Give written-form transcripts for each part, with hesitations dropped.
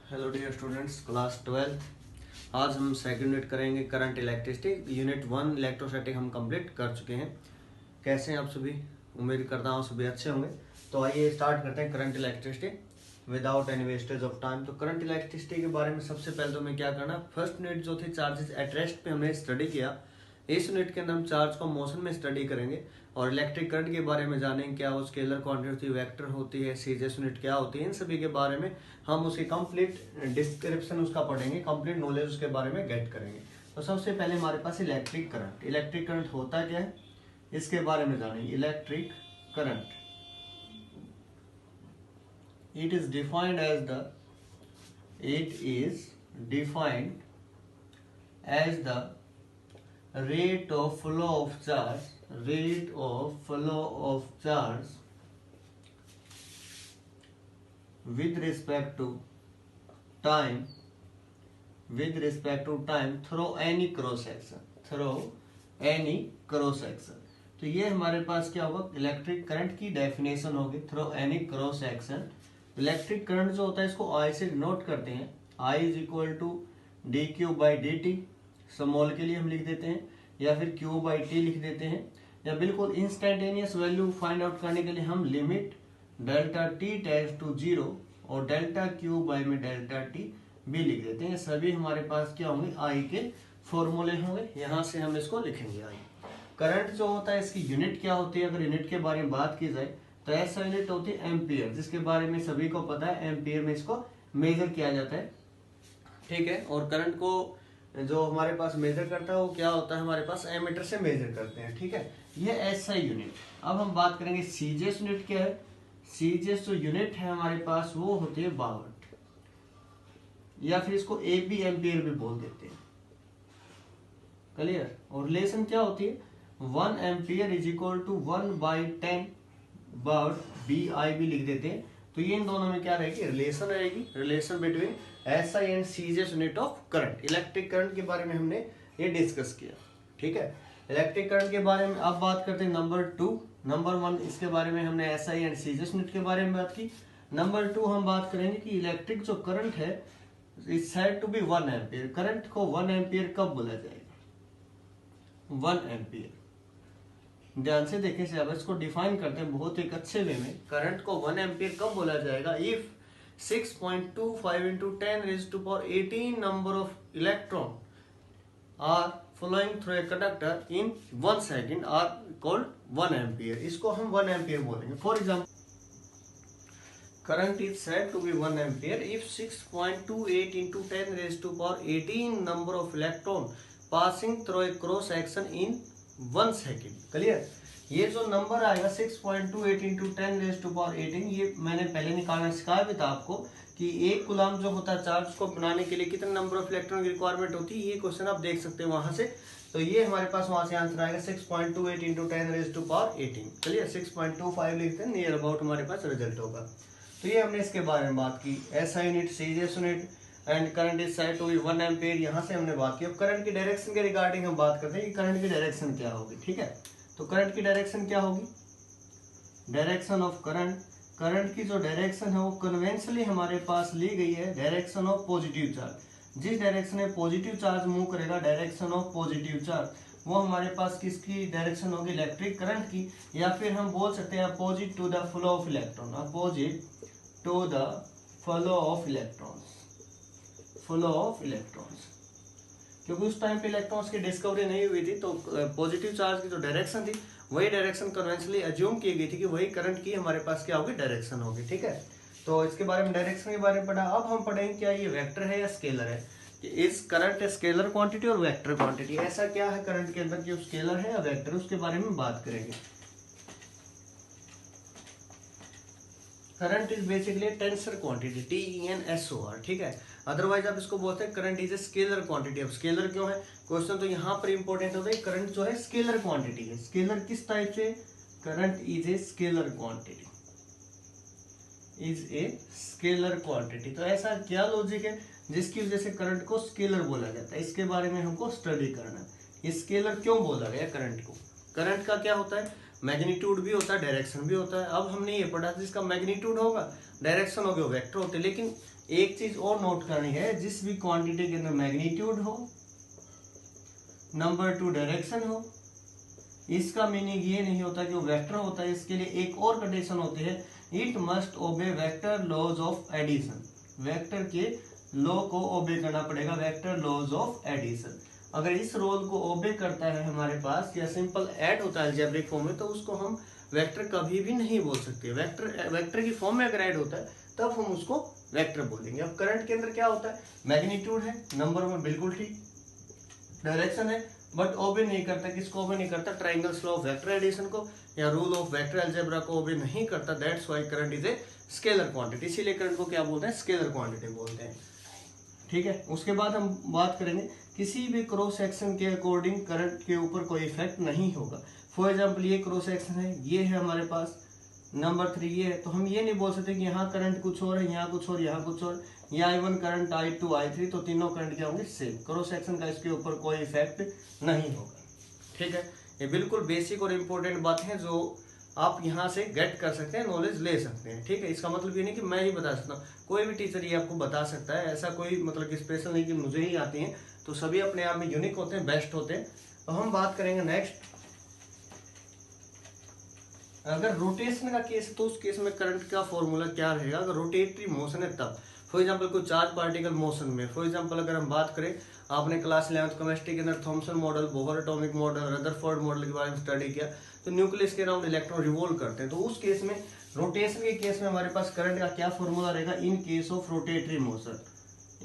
Hello dear students, class 12। आज हम second unit करेंगे करंट इलेक्ट्रिसिटी। यूनिट 1 इलेक्ट्रोस्टैटिक हम कंप्लीट कर चुके हैं। कैसे हैं आप सभी? उम्मीद करता हूँ सभी अच्छे होंगे। तो आइए स्टार्ट करते हैं current electricity without any wastage of time. तो करंट इलेक्ट्रिसिटी के बारे में सबसे पहले तो हमें क्या करना, फर्स्ट यूनिट जो थी चार्जेस एट रेस्ट पे हमने स्टडी किया। इस यूनिट के अंदर हम चार्ज को मोशन में स्टडी करेंगे और इलेक्ट्रिक करंट के बारे में जानेंगे, क्या वो स्केलर क्वांटिटी होती है, वेक्टर होती है, सीरीज यूनिट क्या होती है। इन सभी के बारे में हम उसकी कंप्लीट डिस्क्रिप्शन उसका पढ़ेंगे, कंप्लीट नॉलेज उसके बारे में गेट करेंगे। तो सबसे पहले हमारे पास इलेक्ट्रिक करंट। इलेक्ट्रिक करंट होता क्या है इसके बारे में जानेंगे। Electric current it is defined as the rate of flow of charge with respect to time through any cross section। तो ये हमारे पास क्या होगा, इलेक्ट्रिक करंट की डेफिनेशन होगी through any cross section. Electric current जो होता है इसको I से डिनोट करते हैं। I is equal to D Q by D T, small के लिए हम लिख देते हैं, या फिर Q बाई टी लिख देते हैं, या बिल्कुल इंस्टेंटेनियस वैल्यू फाइंड आउट करने के लिए हम limit delta T tends to 0 और डेल्टा क्यू बाई में डेल्टा टी भी लिख देते हैं। सभी हमारे पास क्या होंगे, I के फॉर्मूले होंगे। यहाँ से हम इसको लिखेंगे I। करंट जो होता है इसकी यूनिट क्या होती है, अगर यूनिट के बारे में बात की जाए तो ऐसा यूनिट होती है एम्पियर, जिसके बारे में सभी को पता है, एम्पियर में इसको मेजर किया जाता है। ठीक है। और करंट को जो हमारे पास मेजर करता है वो क्या होता है, हमारे पास एमीटर से मेजर करते हैं। ठीक है, ये ऐसा यूनिट। अब हम बात करेंगे सीजीएस यूनिट क्या है। सीजीएस जो यूनिट है हमारे पास वो होती है वाट, या फिर इसको एबी एम्पियर भी बोल देते हैं। क्लियर। और रिलेशन क्या होती है, 1 ampere is equal to 1/10 watt, B I भी लिख देते हैं। तो ये इन दोनों में क्या रहेगी, रिलेशन रहेगी, relation between SI and CGS unit of current. Electric current के बारे में हमने ये डिस्कस किया। ठीक है, इलेक्ट्रिक करंट के बारे में अब बात करते हैं नंबर 2। नंबर 1 इसके बारे में हमने एसआई एंड सीजीएस यूनिट के बारे में बात की। नंबर 2 हम बात करेंगे कि इलेक्ट्रिक जो करंट है is said to be 1 ampere. Current को 1 एम्पियर कब बोला जाएगा, 1 एम्पियर। ध्यान से देखें से अब इसको डिफाइन करते हैं बहुत एक अच्छे वे में। करंट को 1 एम्पियर कब बोला जाएगा, if 6.25 into 10 raised to power 18 number of electron are flowing through a conductor in 1 second are called 1 ampere। इसको हम 1 एम्पियर बोलेंगे। For example, current is said to be 1 ampere if 6.28 into 10 raised to power 18 number of electron passing through a cross section in 1 second। Clear. ये जो number आएगा 6.28 into 10 raised to power 18, ये मैंने पहले निकालना सिखाया भी था आपको कि एक कूलम जो होता है चार्ज को बनाने के लिए कितने नंबर ऑफ इलेक्ट्रॉन की रिक्वायरमेंट होती है। ये क्वेश्चन आप देख सकते हैं वहां से। तो ये हमारे पास वहां से आंसर आएगा 6.28 into 10 raised to power 18। चलिए 6.25 लिखते हैं, नियर अबाउट हमारे पास रिजल्ट होगा। तो ये हमने इसके बारे में बात की, ऐसा unit, CGS unit and current is said to be 1 ampere. यहाँ से हमने बात की। अब करंट की डायरेक्शन के रिगार्डिंग हम बात करते हैं कि करंट की डायरेक्शन क्या होगी। ठीक है, तो करंट की डायरेक्शन क्या होगी, डायरेक्शन ऑफ करंट। करंट की जो डायरेक्शन है वो कन्वेंशनली हमारे पास ली गई है, डायरेक्शन ऑफ पॉजिटिव चार्ज। जिस डायरेक्शन में पॉजिटिव चार्ज मूव करेगा, डायरेक्शन ऑफ पॉजिटिव चार्ज, वो हमारे पास किसकी डायरेक्शन होगी, इलेक्ट्रिक करंट की। या फिर हम बोल सकते हैं opposite to the flow of electron, opposite to the flow of electrons, flow of electrons. क्योंकि उस टाइम पे इलेक्ट्रॉन्स की डिस्कवरी नहीं हुई थी, तो पॉजिटिव चार्ज की जो डायरेक्शन थी वही डायरेक्शन कन्वेंशनली अज्यूम की गई थी कि वही करंट की हमारे पास क्या होगी, डायरेक्शन होगी। ठीक है, तो इसके बारे में, डायरेक्शन के बारे में पढ़ा। अब हम पढ़ेंगे क्या ये वेक्टर है या स्केलर है, कि इस करंट स्केलर क्वांटिटी और वेक्टर क्वांटिटी। ऐसा क्या है करंट के अंदर कि स्केलर है या वेक्टर, उसके बारे में बात करेंगे। Current is basically tensor quantity, TENSOR। ठीक है, अदरवाइज आप इसको बोलते हैं current is a scalar quantity. अब स्केलर क्यों है, क्वेश्चन तो यहाँ पर इंपॉर्टेंट होता है। करंट जो है स्केलर क्वांटिटी है। स्केलर किस टाइप से, current is a scalar quantity, is a scalar quantity. तो ऐसा क्या लॉजिक है जिसकी वजह से करंट को स्केलर बोला जाता है, इसके बारे में हमको स्टडी करना है। स्केलर क्यों बोला गया करंट को। करंट का क्या होता है, मैग्नीट्यूड भी होता है, डायरेक्शन भी होता है। अब हमने ये पढ़ा जिसका मैग्नीट्यूड होगा, डायरेक्शन होगा, वेक्टर होते हैं। लेकिन एक चीज और नोट करनी है, जिस भी क्वांटिटी के अंदर मैग्नीट्यूड हो, नंबर 2 डायरेक्शन हो, इसका मीनिंग ये नहीं होता कि वो वेक्टर होता है। इसके लिए एक और कंडीशन होती है, it must obey vector laws of addition. Vector के लॉ को ओबे करना पड़ेगा, वेक्टर लॉज ऑफ एडिशन। अगर इस रोल को ओबे करता है हमारे पास, या सिंपल ऐड होता है अलजेब्रिक फॉर्म में, तो उसको हम वेक्टर कभी भी नहीं बोल सकते। वेक्टर की फॉर्म में अगर ऐड होता है तब हम उसको वेक्टर बोलेंगे। अब करंट के अंदर क्या होता है, मैग्नीट्यूड है, नंबर 1 बिल्कुल ठीक, डायरेक्शन है, बट ओबे नहीं करता। किसको ओबे नहीं करता, triangles law of vector addition को या रूल ऑफ वेक्टर अलजेब्रा को ओबे नहीं करता। That's why current is a scalar quantity. इसीलिए करंट को क्या बोलते हैं, स्केलर क्वांटिटी बोलते हैं। ठीक है, उसके बाद हम बात करेंगे किसी भी क्रॉस सेक्शन के अकॉर्डिंग करंट के ऊपर कोई इफेक्ट नहीं होगा। फॉर एग्जांपल ये क्रॉस सेक्शन है, ये है हमारे पास, नंबर 3 ये है, तो हम ये नहीं बोल सकते कि यहाँ करंट कुछ और है, यहाँ कुछ और, यहाँ कुछ और, या I1 करंट, I2 I3, तो तीनों करंट क्या होंगे, सेम। क्रॉस सेक्शन का इसके ऊपर कोई इफेक्ट नहीं होगा। ठीक है, ये बिल्कुल बेसिक और इम्पोर्टेंट बात है जो आप यहाँ से गेट कर सकते हैं, नॉलेज ले सकते हैं। ठीक है, इसका मतलब ये नहीं कि मैं ही बता सकता हूँ, कोई भी टीचर ये आपको बता सकता है। ऐसा कोई मतलब कि स्पेशल नहीं कि मुझे ही आती है, तो सभी अपने आप में यूनिक होते हैं, बेस्ट होते हैं। तो हम बात करेंगे नेक्स्ट, अगर रोटेशन का केस है तो उस केस में करंट का फॉर्मूला क्या रहेगा। अगर रोटेटरी मोशन है तब, फॉर एग्जांपल कोई चार्ज पार्टिकल मोशन में, फॉर एग्जांपल अगर हम बात करें, आपने क्लास 11th केमिस्ट्री के अंदर Thompson model, Bohr atomic model, Rutherford model के बारे में स्टडी किया, तो न्यूक्लियस के अराउंड इलेक्ट्रॉन रिवॉल्व करते हैं। तो उस केस में, रोटेशन के केस में हमारे पास करंट का क्या फॉर्मूला रहेगा, in case of rotatory motion,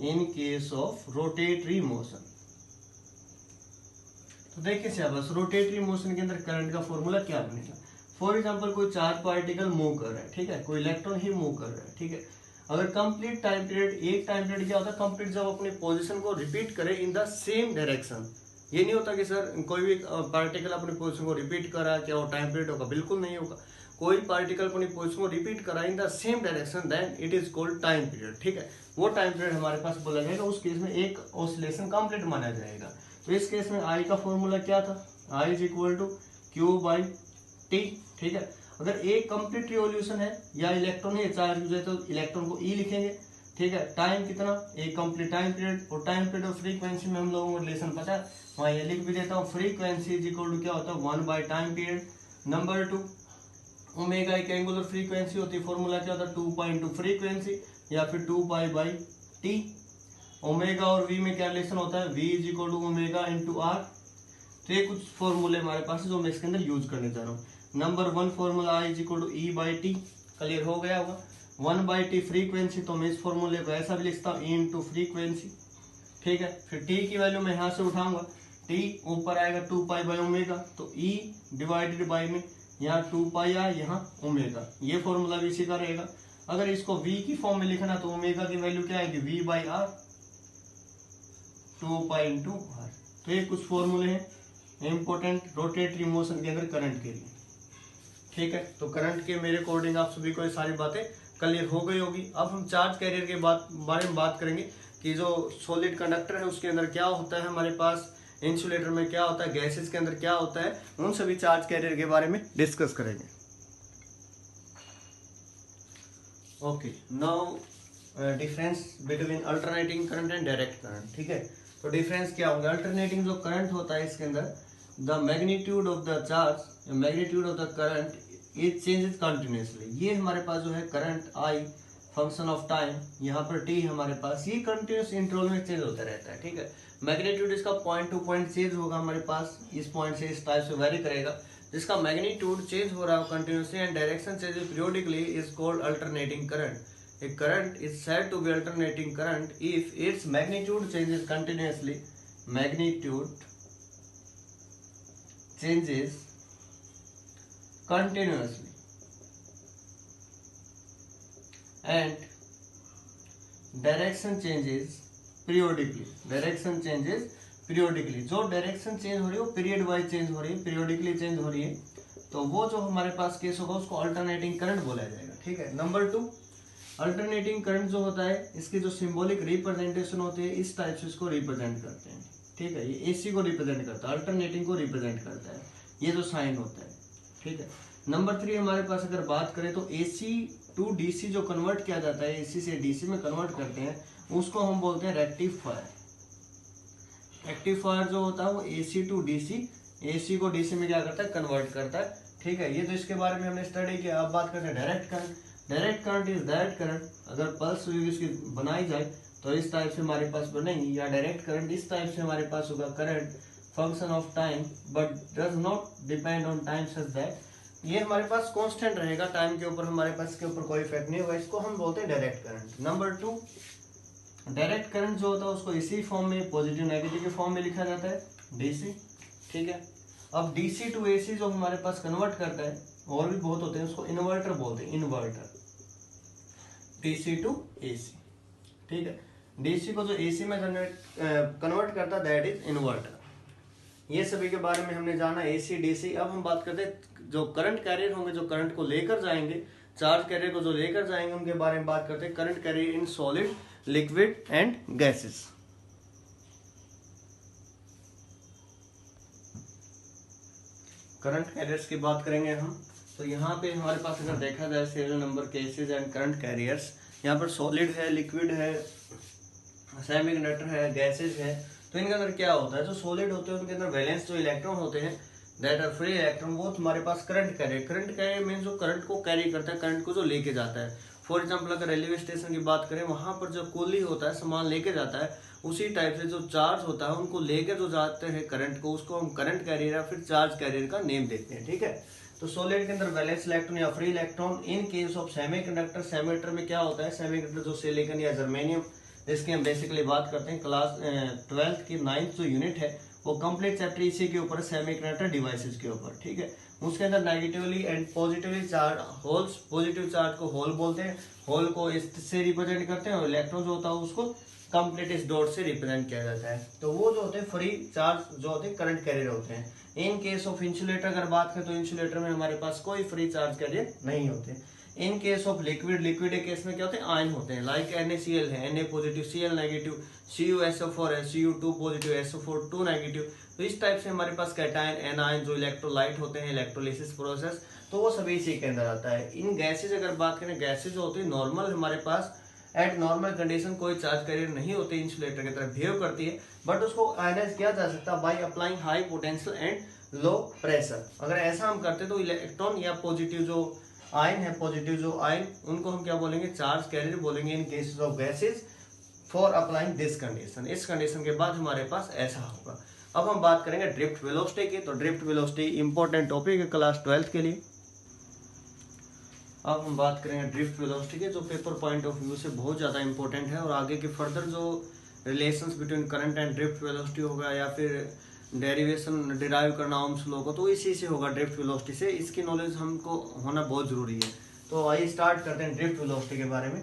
in case of rotatory motion. तो देखिए सिलेबस, रोटेटरी मोशन के अंदर करंट का फॉर्मूला क्या बनेगा। फॉर एग्जांपल कोई चार्ज पार्टिकल मूव कर रहा है, ठीक है, कोई इलेक्ट्रॉन ही मूव कर रहा है, ठीक है। अगर कंप्लीट टाइम पीरियड, एक टाइम पीरियड क्या होता है, कंप्लीट जब अपनी पोजीशन को रिपीट करे इन द सेम डायरेक्शन। ये नहीं होता कि सर कोई भी पार्टिकल अपनी पोजीशन को रिपीट कर रहा है, क्या वो टाइम पीरियड होगा, बिल्कुल नहीं होगा। कोई पार्टिकल अपनी पोजीशन को रिपीट करा in the same direction, then it is called time period. ठीक है, वो टाइम पीरियड हमारे पास बोला जाएगा, उस केस में एक ऑसिलेशन कंप्लीट माना जाएगा। तो इस केस में आई का फॉर्मूला क्या था, I is equal to Q by T. ठीक है, अगर एक कंप्लीट रिवॉल्यूशन है या इलेक्ट्रॉन है चार्ज यूज है तो इलेक्ट्रॉन को ई लिखेंगे। ठीक है, टाइम कितना, एक कंप्लीट टाइम पीरियड, और टाइम पीरियड और फ्रीक्वेंसी में हम लोगों को रिलेशन पता है, वहां ये लिख भी देता हूँ, फ्रीक्वेंसी इज इक्वल टू क्या होता है, 1 by time period. Number 2, omega एक एंगुलर फ्रीक्वेंसी होती है, फॉर्मूला क्या होता है, 2 पाई इंटू फ्रीक्वेंसी या फिर 2 पाई बाई टी। ओमेगा और वी में क्या रिलेशन होता है, v is equal to omega into R. तो ये कुछ फॉर्मूले हमारे पास है जो मैं इसके अंदर यूज करने जा रहा हूँ। Number 1 formula I is equal to E by T, clear हो गया होगा। 1 बाई टी फ्रीक्वेंसी, तो मैं इस फॉर्मूले को ऐसा भी लिखता हूँ, ई इंटू फ्रीक्वेंसी। ठीक है, फिर टी की वैल्यू मैं यहाँ से उठाऊंगा, टी ऊपर आएगा 2 पाई बाई ओमेगा, तो ई डिवाइडेड बाई में यहाँ 2 पाई आ, यहाँ ओमेगा, ये फॉर्मूला भी इसी का रहेगा। अगर इसको v की फॉर्म में लिखना तो ओमेगा की वैल्यू क्या आएगी, v by R, 2 pi into R. तो ये कुछ फॉर्मूले हैं इंपॉर्टेंट रोटेटरी मोशन के अंदर करंट के लिए। ठीक है, तो करंट के मेरे अकॉर्डिंग आप सभी को ये सारी बातें क्लियर हो गई होगी। अब हम चार्ज कैरियर के बारे में बात करेंगे कि जो सॉलिड कंडक्टर है उसके अंदर क्या होता है हमारे पास, इंसुलेटर में क्या होता है, गैसेस के अंदर क्या होता है, उन सभी चार्ज कैरियर के बारे में डिस्कस करेंगे। Okay, now difference between alternating current and direct current. ठीक है, तो डिफरेंस क्या होगा, अल्टरनेटिंग जो करंट होता है इसके अंदर, the magnitude of the charge, magnitude of the current it changes continuously. ये हमारे पास जो है current I function of time, यहाँ पर टी हमारे पास, ये कंटिन्यूस इंटरवल में चेंज होता रहता है। ठीक है, मैग्नीट्यूड इसका पॉइंट टू पॉइंट चेंज होगा हमारे पास, इस पॉइंट से इस टाइप से वेरी करेगा, जिसका मैग्नीट्यूड चेंज हो रहा है continuously and direction changes periodically is called alternating current. A current is said to be alternating current if its magnitude changes continuously. Magnitude changes continuously and direction changes periodically. Direction changes periodically. जो direction change हो रही है वो period wise change हो रही है, periodically change हो रही है, तो वो जो हमारे पास केस होगा उसको अल्टरनेटिंग करंट बोला जाएगा। ठीक है, नंबर 2, अल्टरनेटिंग करंट जो होता है इसकी जो सिंबॉलिक रिप्रेजेंटेशन होती है, इस टाइप से इसको रिप्रेजेंट करते हैं। ठीक है, ये एसी को रिप्रेजेंट करता है, अल्टरनेटिंग को रिप्रेजेंट करता है, ये जो साइन होता है। ठीक ठीक है। नंबर 3 हमारे पास अगर बात करें तो AC टू DC जो कन्वर्ट किया जाता है, AC से DC में कन्वर्ट करते हैं, उसको हम बोलते हैं रेक्टिफायर। रेक्टिफायर जो होता है वो AC टू DC, AC को DC में क्या करता है, कन्वर्ट करता है। ठीक है, ये तो इसके बारे में हमने स्टडी किया। अब बात करते हैं direct current. Direct current is direct current, अगर पल्स वेव इसकी बनाई जाए तो इस टाइप से हमारे पास बनेगी, या डायरेक्ट करंट इस टाइप से हमारे पास होगा। Current function of time but does not depend on time such that, ये हमारे पास कांस्टेंट रहेगा टाइम के ऊपर, हमारे पास इसके ऊपर कोई इफेक्ट नहीं होगा, इसको हम बोलते हैं direct current. Number 2, direct current जो होता है उसको इसी फॉर्म में, पॉजिटिव नेगेटिव के फॉर्म में लिखा जाता है, DC। ठीक है, अब DC टू AC जो हमारे पास कन्वर्ट करता है, और भी बहुत होते हैं, उसको इन्वर्टर बोलते हैं, इन्वर्टर। DC टू AC, ठीक है, DC को जो AC में कन्वर्ट करता है दैट इज इन्वर्टर। ये सभी के बारे में हमने जाना, AC DC। अब हम बात करते हैं जो करंट कैरियर होंगे, जो करंट को लेकर जाएंगे, चार्ज कैरियर को जो लेकर जाएंगे, उनके बारे में बात करते हैं। Current carrier in solid, liquid and gases. Current carriers की बात करेंगे हम, तो यहाँ पे हमारे पास अगर देखा जाए serial number cases and current carriers, यहाँ पर सॉलिड है, लिक्विड है, सेमीकंडक्टर है, गैसेज है। तो इनके अंदर क्या होता है, जो सॉलिड होते हैं उनके अंदर वैलेंस जो इलेक्ट्रॉन होते हैं दैट आर फ्री इलेक्ट्रॉन, वो हमारे पास current carrier. Current carrier mean जो करंट को कैरी करता है, करंट को जो लेके जाता है। फॉर एग्जाम्पल अगर रेलवे स्टेशन की बात करें, वहां पर जो कुली होता है सामान लेके जाता है, उसी टाइप से जो चार्ज होता है उनको लेके जो जाते हैं करंट को, उसको हम करंट कैरियर या फिर चार्ज कैरियर का नेम देते हैं। ठीक है, तो सॉलिड के अंदर वैलेंस इलेक्ट्रॉन या free electron. In case of semiconductor, semiconductor में क्या होता है, सेमीकंडक्टर जो सिलिकॉन या जर्मेनियम, जिसकी हम बेसिकली बात करते हैं क्लास 12th की 9th जो यूनिट है, वो कंप्लीट चैप्टर इसी के ऊपर, सेमीकंडक्टर डिवाइसेस के ऊपर। ठीक है, उसके अंदर negatively and positively charge holes, positive charge को होल बोलते हैं, होल को इससे रिप्रेजेंट करते हैं, और इलेक्ट्रॉन जो होता है उसको कंप्लीट इस डॉट से रिप्रेजेंट किया जाता है। तो वो जो होते हैं फ्री चार्ज जो होते हैं करंट कैरियर होते हैं। इन केस ऑफ इंसुलेटर अगर बात करें तो इंसुलेटर में हमारे पास कोई फ्री चार्ज कैरियर नहीं होते। इन केस ऑफ लिक्विड, लिक्विड के केस में क्या होते हैं, आयन होते हैं, लाइक NaCl है, Na positive, Cl negative, CuSO4 है, Cu2 पॉजिटिव, SO4 2 नेगेटिव। तो इस टाइप से हमारे पास कैटायन, एनायन जो इलेक्ट्रोलाइट होते हैं, इलेक्ट्रोलिसिस प्रोसेस, तो वो सभी इसी के अंदर आता है। इन गैसेज अगर बात करें, गैसेज जो होती है नॉर्मल, हमारे पास एट नॉर्मल कंडीशन कोई चार्ज कैरियर नहीं होती, इंसुलेटर की तरह बिहेव करती है, बट उसको आयनाइज किया जा सकता है by applying high potential and low pressure. अगर ऐसा हम करते तो इलेक्ट्रॉन या पॉजिटिव जो आयन है, पॉजिटिव जो आयन, उनको हम क्या बोलेंगे, चार्ज कैरियर बोलेंगे in cases of gases for applying this condition. इस कंडीशन के बाद हमारे पास ऐसा होगा। अब हम बात करेंगे ड्रिफ्ट वेलोसिटी की। तो ड्रिफ्ट वेलोसिटी इंपॉर्टेंट टॉपिक है क्लास 12th के लिए। अब हम बात करेंगे ड्रिफ्ट वेलोसिटी के, जो पेपर पॉइंट ऑफ व्यू से बहुत ज़्यादा इंपॉर्टेंट है, और आगे के फर्दर जो relations between current and drift velocity होगा, या फिर डेरिवेशन डिराइव करना ओम्स लॉ को, तो इसी से होगा, ड्रिफ्ट वेलोसिटी से। इसकी नॉलेज हमको होना बहुत जरूरी है। तो आइए स्टार्ट करते हैं ड्रिफ्ट वेलोसिटी के बारे में।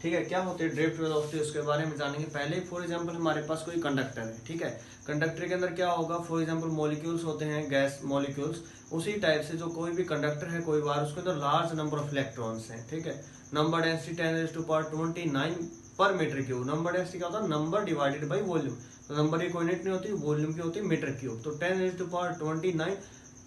ठीक है, क्या होती है ड्रिफ्ट वेलोसिटी, उसके बारे में जानेंगे। पहले फॉर एग्जांपल हमारे पास कोई कंडक्टर है, ठीक है, कंडक्टर के अंदर क्या होगा, फॉर एग्जांपल मॉलिक्यूल्स होते हैं, गैस मॉलिक्यूल्स, उसी टाइप से जो कोई भी कंडक्टर है, कोई बार उसके अंदर लार्ज नंबर ऑफ इलेक्ट्रॉन्स हैं। ठीक है, नंबर डेंसिटी 10⁻29 पर मीटर क्यूब। नंबर डेंसिटी क्या होता है, नंबर डिवाइडेड बाई वॉल्यूम। तो नंबर की कोई यूनिट नहीं होती, वॉल्यूम की होती है मीटर क्यूब। तो 10⁻29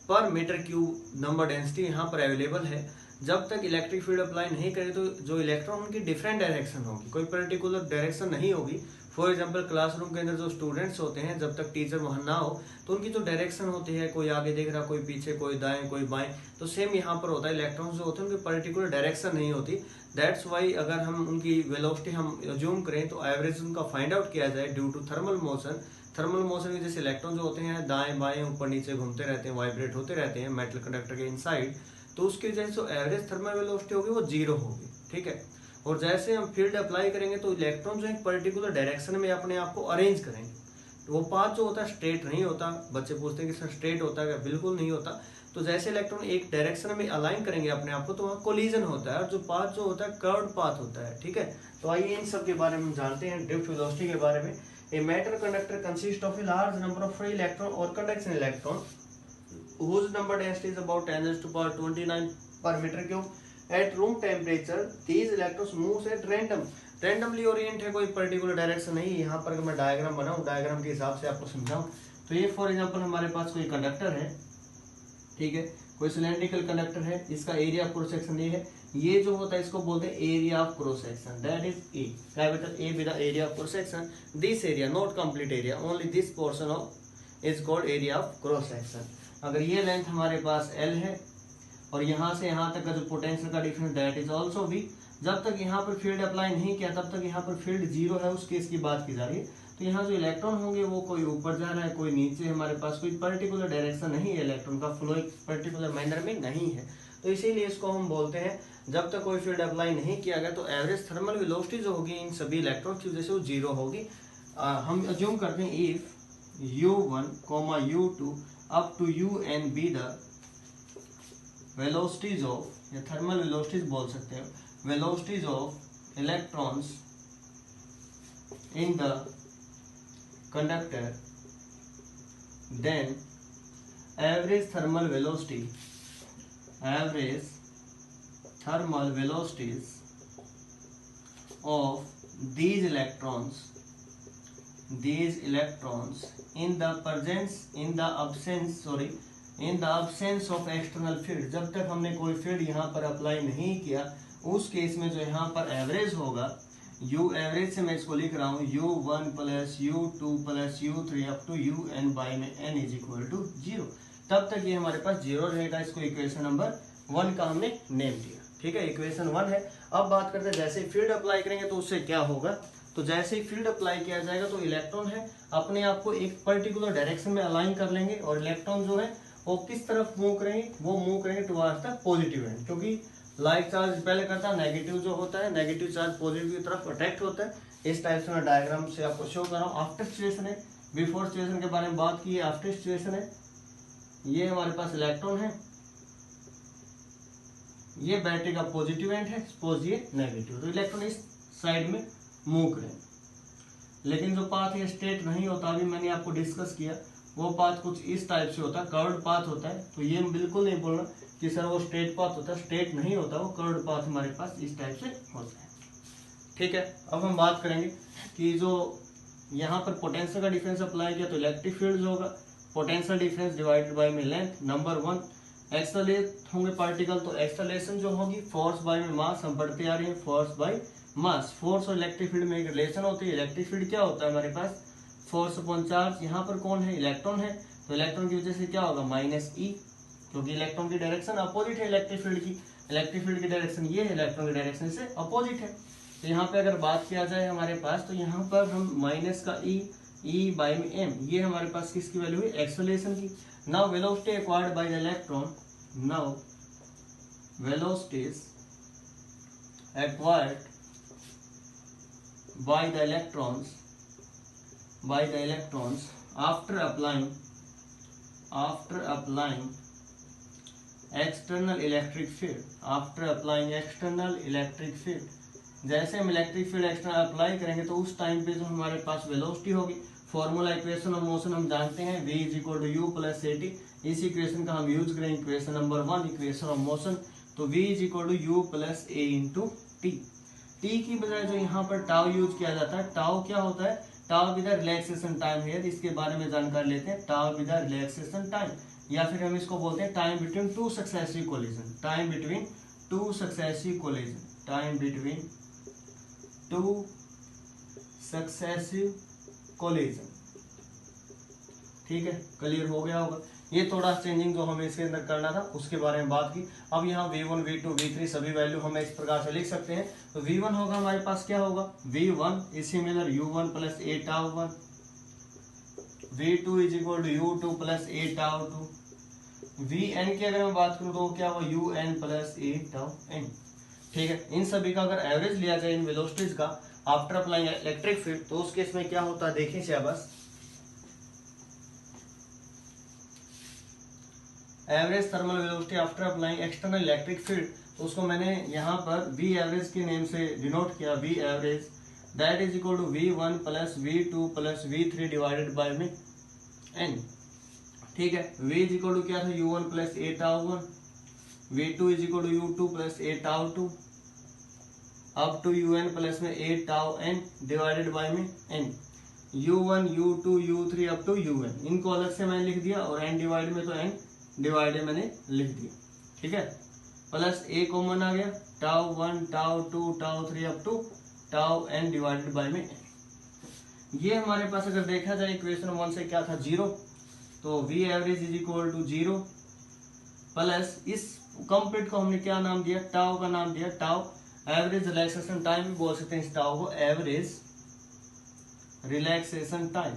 पर मीटर क्यूब नंबर डेंसिटी यहाँ पर अवेलेबल है। जब तक इलेक्ट्रिक फील्ड अप्लाई नहीं करे तो जो इलेक्ट्रॉन उनकी डिफरेंट डायरेक्शन होगी, कोई पर्टिकुलर डायरेक्शन नहीं होगी। फॉर एग्जांपल क्लासरूम के अंदर जो स्टूडेंट्स होते हैं, जब तक टीचर वहां ना हो, तो उनकी जो डायरेक्शन होती है, कोई आगे देख रहा, कोई पीछे, कोई दाएं, कोई बाएं, तो सेम यहाँ पर होता है। इलेक्ट्रॉन्स जो होते हैं उनकी पर्टिकुलर डायरेक्शन नहीं होती। दैट्स वाई अगर हम उनकी वेलोसिटी हम अज्यूम करें तो एवरेज उनका फाइंड आउट किया जाए due to thermal motion. Thermal motion में जैसे इलेक्ट्रॉन जो होते हैं दाएं बाएं ऊपर नीचे घूमते रहते हैं, वाइब्रेट होते रहते हैं मेटल कंडक्टर के इनसाइड, तो उसकी वजह से जो एवरेज थर्मल वेलोसिटी होगी वो 0 होगी। ठीक है, और जैसे हम फील्ड अप्लाई करेंगे तो इलेक्ट्रॉन जो एक पर्टिकुलर डायरेक्शन में अपने आप को अरेंज करेंगे। तो वो पाथ जो होता है स्ट्रेट नहीं होता। बच्चे पूछते हैं कि सर स्ट्रेट होता है क्या, बिल्कुल नहीं होता। तो जैसे इलेक्ट्रॉन एक डायरेक्शन में अलाइन करेंगे अपने आप को, तो वहाँ कोलिजन होता है, और जो पाथ जो होता है कर्व्ड पाथ होता है। ठीक है, तो आइए इन सब के बारे में जानते हैं, ड्रिफ्ट वेलोसिटी के बारे में। A metal conductor consist of a large number of free electron और conduction electron whose number density is about 10⁻29 per meter cube. At room temperature, these electrons moves at randomly orient है, कोई particular direction नहीं। यहाँ पर मैं diagram बनाऊँ, diagram के हिसाब से आपको समझाऊँ। तो ये फॉर एग्जांपल हमारे पास कोई कंडक्टर है, ठीक है, कोई सिलेंड्रिकल कंडक्टर है, इसका एरिया ऑफ क्रॉस सेक्शन ये है, ये जो होता है इसको बोलते हैं area of cross section, that is a, capital A with the area of cross section, this area not complete area, only this portion of is called area of cross section. अगर ये लेंथ हमारे पास L है और यहाँ से यहाँ तक का जो पोटेंशियल का difference that is also V, जब तक यहाँ पर फील्ड अप्लाई नहीं किया तब तक यहाँ पर फील्ड जीरो है, उस केस की बात की जा रही है। तो यहाँ जो इलेक्ट्रॉन होंगे वो कोई ऊपर जा रहा है, कोई नीचे, हमारे पास कोई पर्टिकुलर डायरेक्शन नहीं है, इलेक्ट्रॉन का फ्लो एक पर्टिकुलर मैनर में नहीं है। तो इसीलिए इसको हम बोलते हैं जब तक कोई फील्ड अप्लाई नहीं किया गया तो एवरेज थर्मल वेलोसिटी जो होगी इन सभी इलेक्ट्रॉन की वजह से वो जीरो होगी। हम अज्यूम करते हैं if u1, u2 up to un be the velocities of, या थर्मल वेलोसिटीज बोल सकते हैं, velocities of electrons in the conductor, then average thermal velocities of these electrons in the absence of external field, जब तक हमने कोई field यहाँ पर अप्लाई नहीं किया उस केस में जो यहाँ पर एवरेज होगा, u एवरेज से मैं इसको लिख रहा हूँ u1 plus u2 plus u3 up to un by में n इज इक्वल टू 0, तब तक ये हमारे पास जीरो रहेगा। इसको इक्वेशन नंबर 1 का हमने नेम दिया, ठीक है, इक्वेशन 1 है। अब बात करते हैं जैसे फील्ड अप्लाई करेंगे तो उससे क्या होगा। तो जैसे ही फील्ड अप्लाई किया जाएगा तो इलेक्ट्रॉन है अपने आप को एक पर्टिकुलर डायरेक्शन में अलाइन कर लेंगे और इलेक्ट्रॉन जो है वो किस तरफ मूव करेंगे, वो मूव करेंगे टुवर्ड्स द पॉजिटिव एंड, क्योंकि लाइक चार्ज पहले करता है, नेगेटिव जो होता है, नेगेटिव चार्ज पॉजिटिव की तरफ अट्रैक्ट होता है। इस टाइप से मैं डायग्राम से आपको शो कर रहा हूँ। आफ्टर सिचुएशन है, बिफोर सिचुएशन के बारे में बात की है, आफ्टर सिचुएशन है, ये हमारे पास इलेक्ट्रॉन है, ये बैटरी का पॉजिटिव एंड है, सपोज ये नेगेटिव, तो इलेक्ट्रॉन इस साइड में मूव करें। लेकिन जो पाथ है स्ट्रेट नहीं होता, अभी मैंने आपको डिस्कस किया, वो पाथ कुछ इस टाइप से होता है, कर्व्ड पाथ होता है। तो ये बिल्कुल नहीं बोलना कि सर वो स्ट्रेट पाथ होता है, स्ट्रेट नहीं होता, वो कर्व्ड पाथ हमारे पास इस टाइप से होता है, ठीक है। अब हम बात करेंगे कि जो यहाँ पर पोटेंशियल का डिफरेंस अप्लाई किया तो इलेक्ट्रिक फील्ड जो होगा पोटेंशियल डिफरेंस डिवाइडेड बाय में लेंथ। नंबर 1 एक्सेलरेट होंगे पार्टिकल, तो एक्सेलरेशन जो होगी फोर्स बाय में मास, हम पढ़ते आ रहे हैं फोर्स बाय मास। फोर्स और इलेक्ट्रिक फील्ड में एक रिलेशन होती है। इलेक्ट्रिक फील्ड क्या होता है हमारे पास, फोर्स अपॉन चार्ज। यहाँ पर कौन है, इलेक्ट्रॉन है, तो इलेक्ट्रॉन की वजह से क्या होगा माइनस ई, क्योंकि इलेक्ट्रॉन की डायरेक्शन अपोजिट है इलेक्ट्रिक फील्ड की। इलेक्ट्रिक फील्ड की डायरेक्शन ये है, इलेक्ट्रॉन की डायरेक्शन से अपोजिट है। तो यहाँ पे अगर बात किया जाए हमारे पास, तो यहाँ पर हम माइनस का ई बाई में एम, ये हमारे पास किसकी वैल्यू है, एक्सेलरेशन की। Now velocity acquired by the electron, now velocities acquired by the electrons after applying external electric field, जैसे हम इलेक्ट्रिक फील्ड एक्सटर्नल अप्लाई करेंगे तो उस टाइम पे जो हमारे पास वेलोसिटी होगी, फॉर्मूला इक्वेशन ऑफ मोशन हम जानते हैं v is equal to U plus A T. इस इक्वेशन का हम यूज करेंगे equation number 1, equation of motion. तो v is equal to U plus A into T. T की बजाय जो यहाँ पर टाउ यूज किया जाता है, टाउ क्या होता है, टाउ विद रिलैक्सेशन टाइम है, इसके बारे में जानकारी लेते हैं। टाउ विद रिलैक्सेशन टाइम, या फिर हम इसको बोलते हैं time between two successive collision, time between two successive collision, time between two successive collision, ठीक है, क्लियर हो गया होगा। ये थोड़ा चेंजिंग जो हमें इसके अंदर करना था उसके बारे में बात की। अब यहाँ v1, v2, v3 सभी वैल्यू हम इस प्रकार से लिख सकते हैं। तो v1 होगा हमारे पास क्या होगा, v1 is similar u1 plus A tau 1, v2 is equal to u2 plus A tau 2, vn की अगर मैं बात करूँ तो क्या होगा un plus A tau n, ठीक है। इन सभी का अगर एवरेज लिया जाए इन वेलोसिटीज का आफ्टर अप्लाइंग इलेक्ट्रिक फील्ड, तो उस केस में क्या होता है देखिए शाबाश। Average thermal velocity after applying external electric field, तो उसको मैंने यहाँ पर V एवरेज के नेम से डिनोट किया, V average that is equal to V1 plus V2 plus V3 divided by में n, ठीक है। V इज इक्वल टू क्या था U1 plus A tau 1, V2 is equal to U2 plus A tau 2 up to UN plus में A tau n divided by में n, U1 U2 U3 up to UN, इनको अलग से मैंने लिख दिया और n डिवाइड में तो n डिवाइडेड मैंने लिख दिया, ठीक है, प्लस ए कॉमन आ गया, tau 1 tau 2 tau 3 up to tau n divided by में n। ये हमारे पास अगर देखा जाए इक्वेशन 1 से क्या था 0, तो v average is equal to 0 plus इस कंप्लीट को हमने क्या नाम दिया, टाउ का नाम दिया टाउ एवरेज रिलैक्सेशन टाइम भी बोल सकते हैं इस टाउ को, एवरेज रिलैक्सेशन टाइम,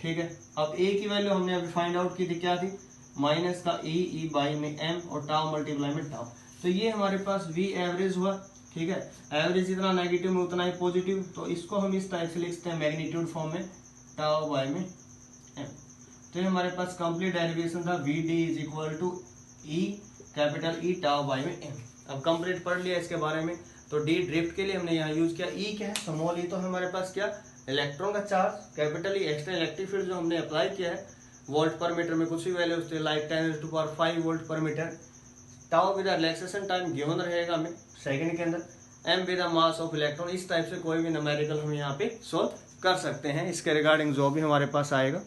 ठीक है। अब ए की वैल्यू हमने अभी फाइंड आउट की थी, क्या थी, माइनस का ई बाई में एम और टाउ मल्टीप्लाई में टाउ। तो ये हमारे पास वी एवरेज हुआ, ठीक है। एवरेज जितना नेगेटिव में उतना ही पॉजिटिव, तो इसको हम इस टाइप से लिखते हैं मैग्नीट्यूड फॉर्म में, टाउ बाई में एम। तो ये हमारे पास कंप्लीट डेरिवेशन था, V D is equal to E capital E tau by में एम। अब कंप्लीट पढ़ लिया इसके बारे में। तो डी ड्रिफ्ट के लिए हमने यहाँ यूज किया, ई क्या है, स्मॉल ई, तो हमारे पास क्या, इलेक्ट्रॉन का charge, capital E extra electric field जो हमने अप्लाई किया है वोल्ट पर मीटर में कुछ भी वैल्यू उससे like 10⁵ volt per metre. Tau with relaxation time given रहेगा हमें सेकंड के अंदर, M with mass of electron. इस टाइप से कोई भी न्यूमेरिकल हम यहाँ पे सोल्व कर सकते हैं, इसके रिगार्डिंग जो भी हमारे पास आएगा।